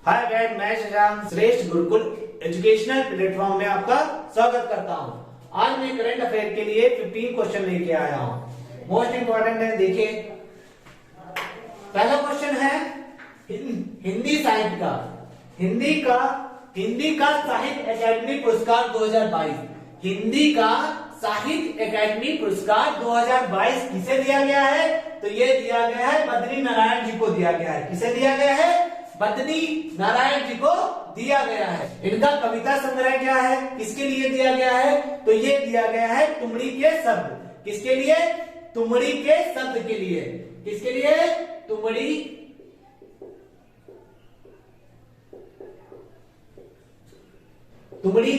Hi guys, मैं शशांक श्रेष्ठ Gurukul educational platform में आपका स्वागत करता हूं। आज मैं करंट अफेयर के लिए 15 क्वेश्चन लेके आया हूं। मोस्ट इंपॉर्टेंट है, देखिए पहला क्वेश्चन है हिंदी साहित्य का हिंदी का साहित्य अकादमी पुरस्कार 2022। हिंदी का साहित्य अकादमी पुरस्कार 2022 किसे दिया गया है? तो ये दिया गया है बद्री नारायण जी को दिया गया है। किसे दिया गया है? बद्री नारायण जी को दिया गया है। इनका कविता संग्रह क्या है? किसके लिए दिया गया है? तो ये दिया गया है तुमड़ी के शब्द। किसके लिए? तुमड़ी के शब्द के लिए। किसके लिए? तुमड़ी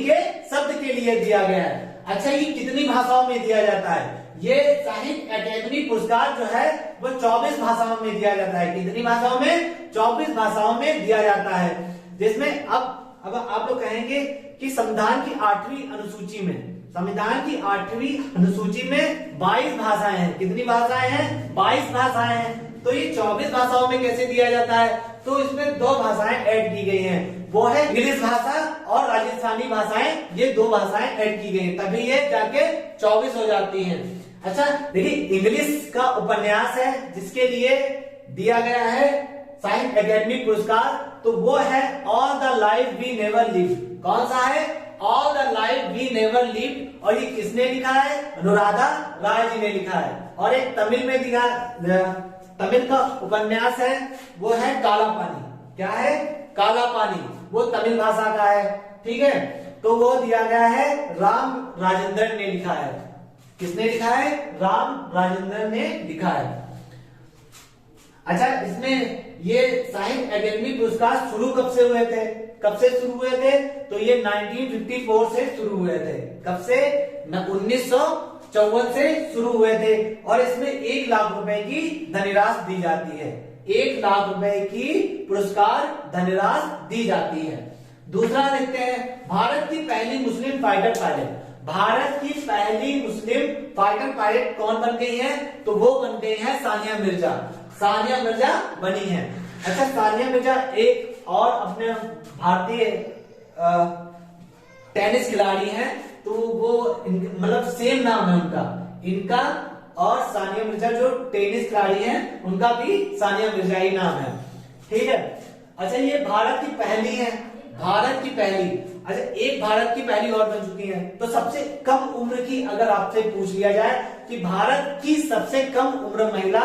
के शब्द के लिए दिया गया है। अच्छा, ये कितनी भाषाओं में दिया जाता है? ये साहित्य अकादमी पुरस्कार जो है वो 24 भाषाओं में दिया जाता है। कितनी भाषाओं में? 24 भाषाओं में दिया जाता है। जिसमें अब आप लोग कहेंगे कि संविधान की 8वीं अनुसूची में 22 भाषाएं हैं। कितनी भाषाएं हैं? 22 भाषाएं हैं। तो ये 24 भाषाओं में कैसे दिया जाता है? तो इसमें 2 भाषाएं ऐड की गई हैं, वो है इंग्लिश भाषा और राजस्थानी भाषाएं। ये 2 भाषाएं ऐड की गई हैं, तभी ये जाके 24 हो जाती हैं। अच्छा देखिए, इंग्लिश का उपन्यास है जिसके लिए दिया गया है साहित्य अकादमी पुरस्कार, तो वो है all the life we never live. कौन सा है? All the life we never live. और ये किसने लिखा है? अनुराधा राय जी ने लिखा है। और एक तमिल का उपन्यास है, वो है काला पानी। क्या है? काला पानी। वो तमिल भाषा का है, ठीक है। तो वो दिया गया है राम राजेंद्रन ने लिखा है। किसने लिखा है? राम राजेंद्रन ने लिखा है। अच्छा, इसमें ये साहित्य अकादमी पुरस्कार शुरू कब से हुए थे? तो ये 1954 से शुरू हुए थे। कब से? 1954 से शुरू हुए थे। और इसमें 1 लाख रुपए की धनराशि दी जाती है। 1 लाख रुपए की पुरस्कार धनराशि दी जाती है। दूसरा देखते हैं, भारत की पहली मुस्लिम फाइटर पायलट। भारत की पहली मुस्लिम फाइटर पायलट कौन बन गई है? तो वो बन गई है सानिया मिर्जा। सानिया मिर्जा बनी है। अच्छा, सानिया मिर्जा एक और अपने भारतीय टेनिस खिलाड़ी हैं, तो वो मतलब सेम नाम है इनका और सानिया मिर्जा जो टेनिस खिलाड़ी हैं उनका भी सानिया मिर्जा ही नाम है, ठीक है। अच्छा, ये भारत की पहली है। अच्छा, एक भारत की पहली और बन चुकी है। तो सबसे कम उम्र की अगर आपसे पूछ लिया जाए कि भारत की सबसे कम उम्र महिला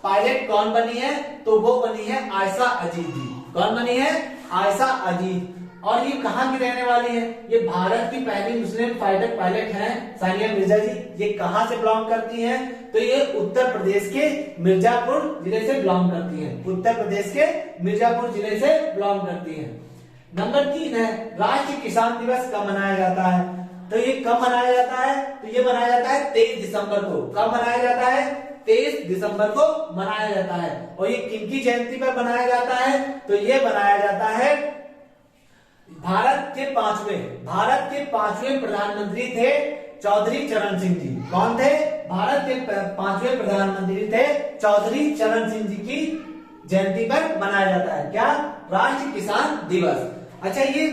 पायलट कौन बनी है, तो वो बनी है आयशा अजीज जी। कौन बनी है? आयशा अजीज। और ये कहां की रहने वाली है? ये भारत की पहली मुस्लिम फाइटर पायलट हैं सानिया मिर्जा जी। ये कहां से बिलोंग करती हैं? तो ये उत्तर प्रदेश के मिर्जापुर जिले से बिलोंग करती हैं। उत्तर प्रदेश के मिर्जापुर जिले से बिलोंग करती हैं। नंबर 3 है, राष्ट्रीय किसान दिवस कब मनाया जाता है? तो ये कब मनाया जाता है? तो ये मनाया जाता है 23 दिसंबर को। कब मनाया जाता है? 23 दिसंबर को मनाया जाता है। और ये किनकी जयंती पर मनाया जाता है? तो ये मनाया जाता है भारत के पांचवें प्रधानमंत्री थे चौधरी चरण सिंह जी। कौन थे? भारत के 5वें प्रधानमंत्री थे चौधरी चरण सिंह जी की जयंती पर मनाया जाता है। क्या? राष्ट्रीय किसान दिवस। अच्छा, ये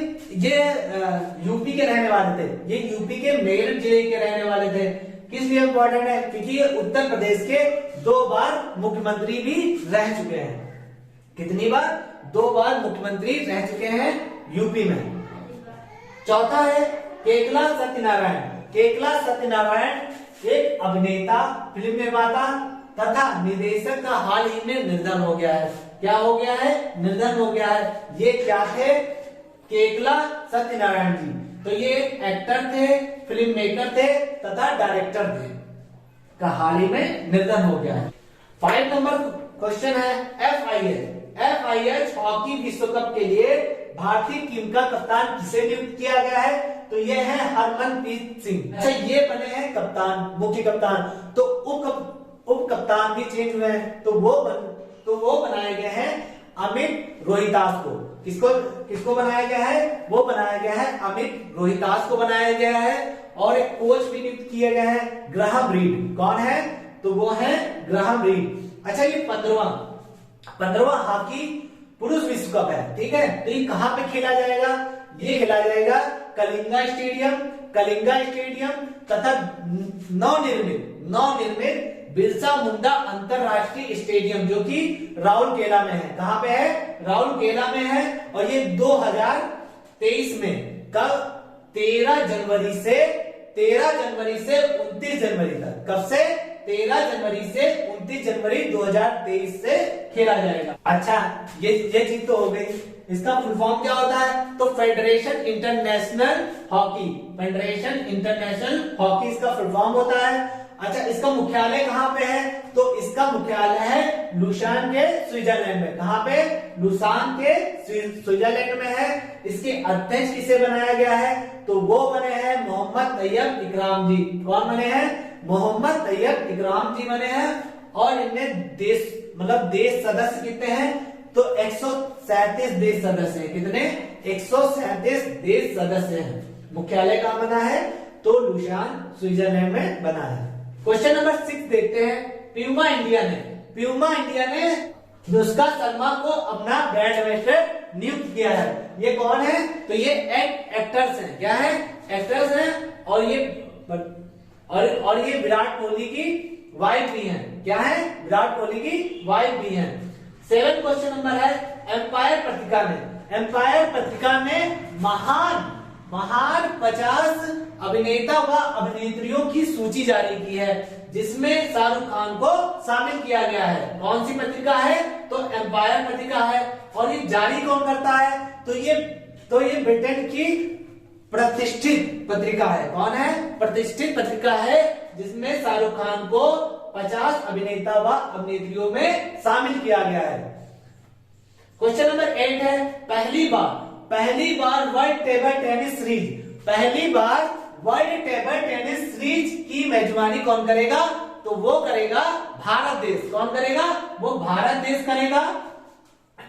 यूपी के रहने वाले थे। ये यूपी के मेरठ जिले के रहने वाले थे। किस लिए इंपॉर्टेंट है? क्योंकि ये उत्तर प्रदेश के 2 बार मुख्यमंत्री भी रह चुके हैं। कितनी बार? 2 बार मुख्यमंत्री रह चुके हैं यूपी में। चौथा है केकला सत्यनारायण एक अभिनेता, फिल्म निर्माता तथा निर्देशक का हाल ही में निधन हो गया है। क्या हो गया है? निधन हो गया है। ये क्या थे? केकला सत्यनारायण जी। तो ये एक्टर थे, फिल्म मेकर थे तथा डायरेक्टर थे, का हाल ही में निधन हो गया है। 5 नंबर क्वेश्चन है, FIH हॉकी विश्व कप के लिए भारतीय टीम का कप्तान किसे नियुक्त किया गया है? तो ये है हरमनप्रीत सिंह। अच्छा, ये बने हैं कप्तान, मुख्य कप्तान। तो उप कप्तान भी चेंज हुए हैं, तो वो बनाए गए हैं अमित रोहितास को। किसको बनाया गया है? वो बनाया गया है अमित रोहितास को बनाया गया है। और एक कोच भी नियुक्त किए गए हैं, ग्राहम रीड। कौन है? तो वो है ग्राहम रीड। अच्छा, ये 15वां पुरुष विश्व कप है, ठीक है। तो ये कहां पे खेला जाएगा? ये खेला जाएगा कलिंगा स्टेडियम तथा नवनिर्मित बिरसा मुंडा अंतरराष्ट्रीय स्टेडियम जो कि राउरकेला में है। कहां पे है? राउरकेला में है। और ये 2023 में कब? 13 जनवरी से 29 जनवरी तक। कब से? 13 जनवरी से 29 जनवरी 2023 से खेला जाएगा। अच्छा, ये चीज तो हो गई। इसका फुल फॉर्म क्या होता है? तो फेडरेशन इंटरनेशनल हॉकी इसका फुल फॉर्म होता है। अच्छा, इसका मुख्यालय कहां पे है? तो इसका मुख्यालय है लुसान के स्विट्जरलैंड में। कहां पे? लुसान के स्विट्जरलैंड में है। इसके अध्यक्ष किसे बनाया गया है? तो वो बने हैं मोहम्मद तैयब इकराम जी। कौन बने हैं? मोहम्मद तैयब इकराम जी बने हैं। और इनमें देश सदस्य कितने हैं? तो 137 देश सदस्य हैं। कितने? 137 देश सदस्य हैं। मुख्यालय कहां बना है? तो लुसान स्विट्जरलैंड में बना है। क्वेश्चन नंबर 6 देखते हैं। प्यूमा इंडिया ने अनुष्का शर्मा को अपना ब्रांड एम्बेसडर नियुक्त किया है। ये कौन है? तो ये एक्टर्स हैं। क्या है? एक्टर्स हैं। और ये विराट कोहली की वाइफ भी हैं। क्या है? विराट कोहली की वाइफ भी हैं। 7 क्वेश्चन नंबर है। एम्पायर पत्रिका ने महान 50 अभिनेता व अभिनेत्रियों की सूची जारी की है जिसमें शाहरुख खान को शामिल किया गया है। कौन सी पत्रिका है? तो एम्पायर पत्रिका है। और ये जारी कौन करता है? तो ये ब्रिटेन की प्रतिष्ठित पत्रिका है। कौन है? प्रतिष्ठित पत्रिका है जिसमें शाहरुख खान को 50 अभिनेता व अभिनेत्रियों में शामिल किया गया है। क्वेश्चन नंबर 8 है। पहली बार वर्ल्ड टेबल टेनिस सीरीज की मेजबानी कौन करेगा? तो वो करेगा भारत देश। कौन करेगा? वो भारत देश करेगा।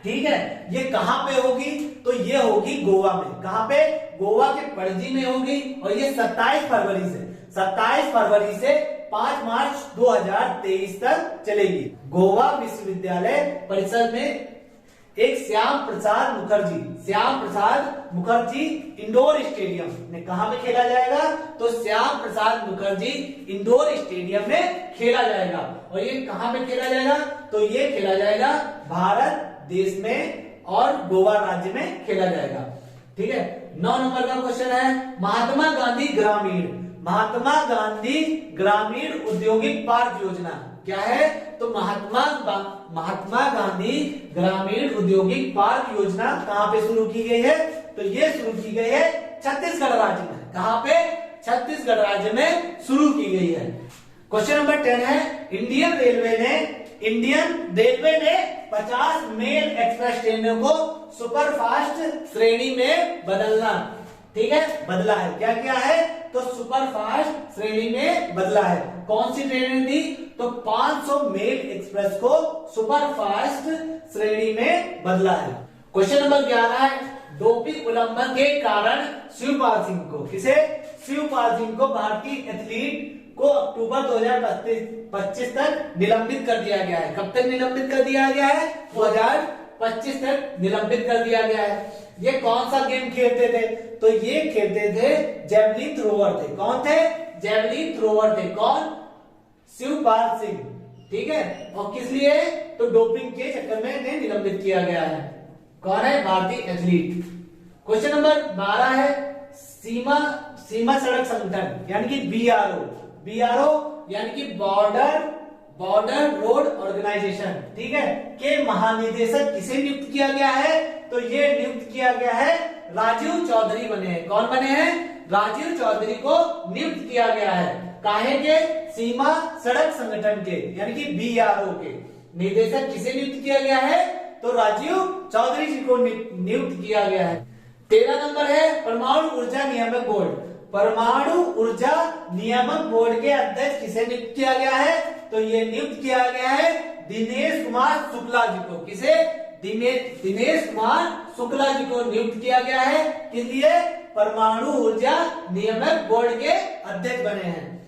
ठीक है। ये कहां पे होगी? तो ये होगी गोवा में। कहां पे? गोवा के पणजी में होगी। और ये 27 फरवरी से 5 मार्च 2023 तक चलेगी। गोवा विश्वविद्यालय परिसर में एक श्याम प्रसाद मुखर्जी इंडोर स्टेडियम में कहां पे खेला जाएगा? तो श्याम प्रसाद मुखर्जी इंडोर स्टेडियम में खेला जाएगा। और ये कहां पे खेला जाएगा? तो ये खेला जाएगा भारत देश में और गोवा राज्य में खेला जाएगा। ठीक है। 9 नंबर का क्वेश्चन है। महात्मा गांधी ग्रामीण औद्योगिक पार्क योजना क्या है? तो महात्मा गांधी ग्रामीण औद्योगिक पार्क योजना कहां पे शुरू की गई है? तो ये शुरू की गई है छत्तीसगढ़ राज्य में। कहां पे? छत्तीसगढ़ राज्य में शुरू की गई है। क्वेश्चन नंबर 10 है। इंडियन रेलवे ने 50 मेल एक्सप्रेस ट्रेनों को सुपरफास्ट श्रेणी में बदला है। क्या किया है? तो सुपरफास्ट श्रेणी में बदला है। कौन सी ट्रेनें थी? तो 500 मेल एक्सप्रेस को सुपरफास्ट श्रेणी में बदला है। क्वेश्चन नंबर 11 है। डोपिंग उल्लंघन के कारण शिवपाल सिंह को भारतीय एथलीट को अक्टूबर 2025 तक निलंबित कर दिया गया है। कब तक निलंबित कर दिया गया है? 2025 तक निलंबित कर दिया गया है। ये कौन सा गेम खेलते थे? तो ये खेलते थे जेवलिन थ्रोवर थे। कौन थे? जेवलिन थ्रोवर थे। कौन? शिवपाल सिंह। ठीक है। और किस लिए? तो डोपिंग के चक्कर में इन्हें निलंबित किया गया है। कौन है? भारतीय एथलीट। क्वेश्चन नंबर 12 है। सीमा सड़क संगठन यानी कि बीआरओ यानी कि बॉर्डर रोड ऑर्गेनाइजेशन, ठीक है, के महानिदेशक किसे नियुक्त किया गया है? तो ये नियुक्त किया गया है राजीव चौधरी बने हैं। कौन बने हैं? राजीव चौधरी को नियुक्त किया गया है। काहे के? सीमा सड़क संगठन के यानी कि बीआरओ के निदेशक किसे नियुक्त किया गया है? तो राजीव चौधरी जी को नियुक्त किया गया है। 13 नंबर है। परमाणु ऊर्जा नियामक बोर्ड के अध्यक्ष किसे नियुक्त किया गया है? तो ये नियुक्त किया गया है दिनेश कुमार शुक्ला जी को। किसे? दिनेश कुमार शुक्ला जी को नियुक्त किया गया है। किस लिए? परमाणु ऊर्जा नियामक बोर्ड के अध्यक्ष बने हैं।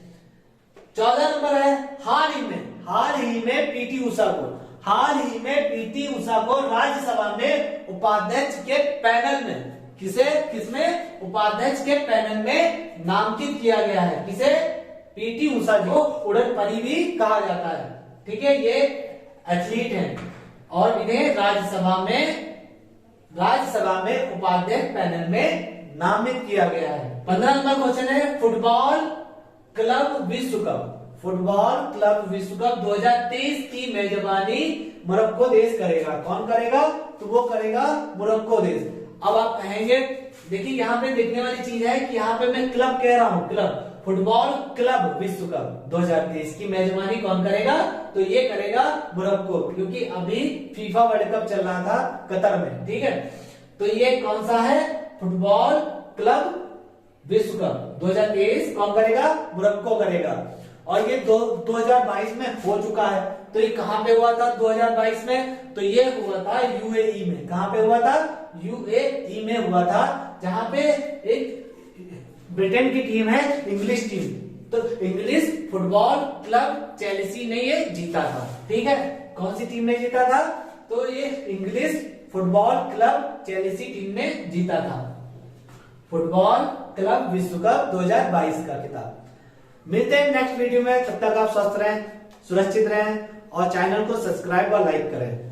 14 नंबर है। हाल ही में पीटी हाल ही में पीटी उषा को राज्यसभा में उपाध्यक्ष के पैनल में किसमें उपाध्यक्ष के पैनल में नामांकित किया गया है। किसे? पीटी उषा जो उड़न परी भी कहा जाता है। ठीक है, ये एथलीट हैं और इन्हें राज्यसभा में उपाध्यक्ष पैनल में नामित किया गया है। 15 नंबर क्वेश्चन है फुटबॉल क्लब विश्व कप। फुटबॉल क्लब विश्व कप 2023 की मेजबानी मोरक्को देश करेगा। कौन करेगा? तो वो करेगा मोरक्को देश। अब आप कहेंगे, देखिए यहाँ पे देखने वाली चीज है कि यहाँ पे मैं क्लब कह रहा हूँ, क्लब फुटबॉल क्लब विश्व कप 2023 की मेजबानी कौन करेगा? तो ये करेगा मोरक्को, क्योंकि अभी फीफा वर्ल्ड कप चल रहा था कतर में। ठीक है, तो ये कौन सा है? फुटबॉल क्लब विश्व कप 2023 कौन करेगा? मोरक्को करेगा। और ये 2022 में हो चुका है। तो ये कहां पे हुआ था 2022 में? तो ये हुआ था यूएई में। कहां पे हुआ था? यूएई में हुआ था, जहां पे एक ब्रिटेन की टीम है, इंग्लिश टीम। तो इंग्लिश फुटबॉल क्लब चेल्सी ने ये जीता था। ठीक है, कौन सी टीम ने जीता था? तो ये English football club Chelsea team ने जीता था फुटबॉल क्लब विश्व कप 2022 का खिताब। मिलते हैं नेक्स्ट वीडियो में, तब तक आप स्वस्थ रहें, सुरक्षित रहें और चैनल को सब्सक्राइब और लाइक करें।